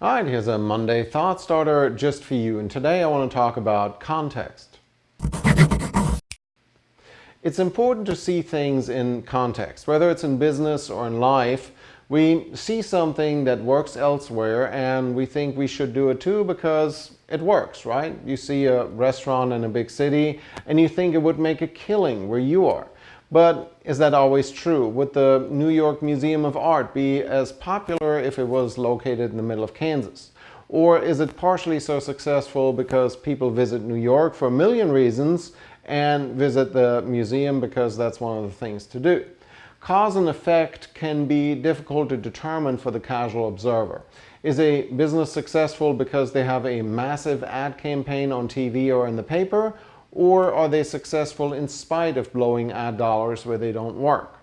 All right, here's a Monday thought starter just for you, and today I want to talk about context. It's important to see things in context. Whether it's in business or in life, we see something that works elsewhere and we think we should do it too because it works, right? You see a restaurant in a big city and you think it would make a killing where you are. But is that always true? Would the New York Museum of Art be as popular if it was located in the middle of Kansas? Or is it partially so successful because people visit New York for a million reasons and visit the museum because that's one of the things to do? Cause and effect can be difficult to determine for the casual observer. Is a business successful because they have a massive ad campaign on TV or in the paper? Or are they successful in spite of blowing ad dollars where they don't work?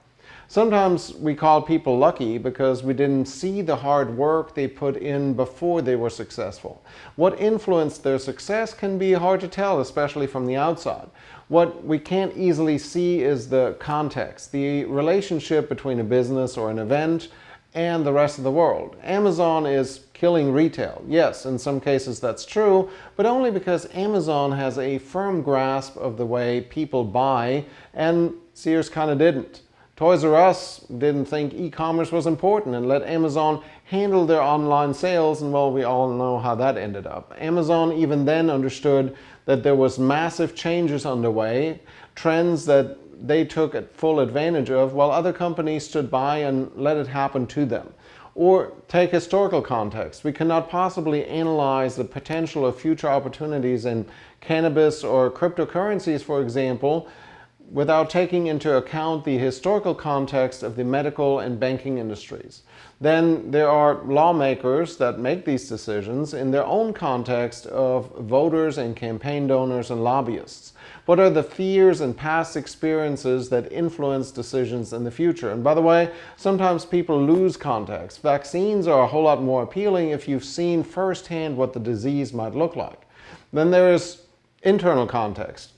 Sometimes we call people lucky because we didn't see the hard work they put in before they were successful. What influenced their success can be hard to tell, especially from the outside. What we can't easily see is the context, the relationship between a business or an event and the rest of the world. Amazon is killing retail. Yes, in some cases that's true, but only because Amazon has a firm grasp of the way people buy, and Sears kind of didn't. Toys R Us didn't think e-commerce was important and let Amazon handle their online sales, and well, we all know how that ended up. Amazon even then understood that there was massive changes underway, trends that they took full advantage of, while other companies stood by and let it happen to them. Or take historical context. We cannot possibly analyze the potential of future opportunities in cannabis or cryptocurrencies, for example, without taking into account the historical context of the medical and banking industries. Then there are lawmakers that make these decisions in their own context of voters and campaign donors and lobbyists. What are the fears and past experiences that influence decisions in the future? And by the way, sometimes people lose context. Vaccines are a whole lot more appealing if you've seen firsthand what the disease might look like. Then there is internal context.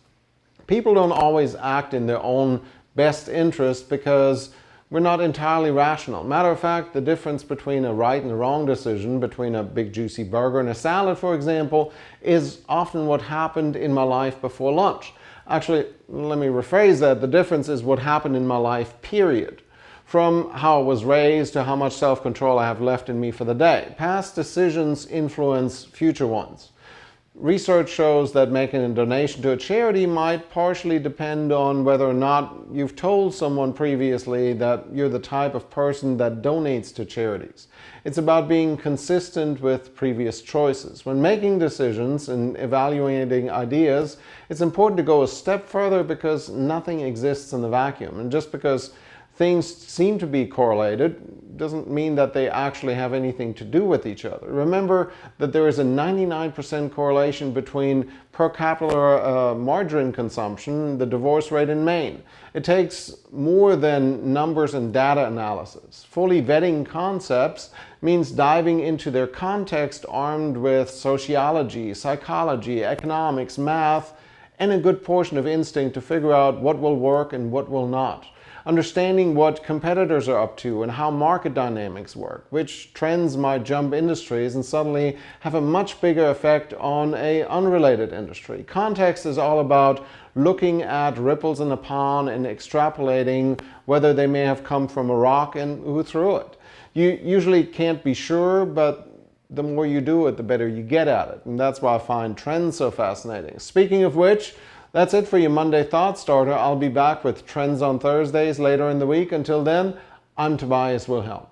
People don't always act in their own best interest because we're not entirely rational. Matter of fact, the difference between a right and a wrong decision, between a big juicy burger and a salad, for example, is often what happened in my life before lunch. Actually, let me rephrase that. The difference is what happened in my life, period. From how I was raised to how much self-control I have left in me for the day. Past decisions influence future ones. Research shows that making a donation to a charity might partially depend on whether or not you've told someone previously that you're the type of person that donates to charities. It's about being consistent with previous choices. When making decisions and evaluating ideas, it's important to go a step further because nothing exists in the vacuum. And just because things seem to be correlated doesn't mean that they actually have anything to do with each other. Remember that there is a 99% correlation between per capita margarine consumption, the divorce rate in Maine. It takes more than numbers and data analysis. Fully vetting concepts means diving into their context armed with sociology, psychology, economics, math, and a good portion of instinct to figure out what will work and what will not. Understanding what competitors are up to and how market dynamics work, which trends might jump industries and suddenly have a much bigger effect on an unrelated industry. Context is all about looking at ripples in a pond and extrapolating whether they may have come from a rock and who threw it. You usually can't be sure, but the more you do it, the better you get at it. And that's why I find trends so fascinating. Speaking of which, that's it for your Monday Thought Starter. I'll be back with trends on Thursdays later in the week. Until then, I'm Tobias Wilhelm.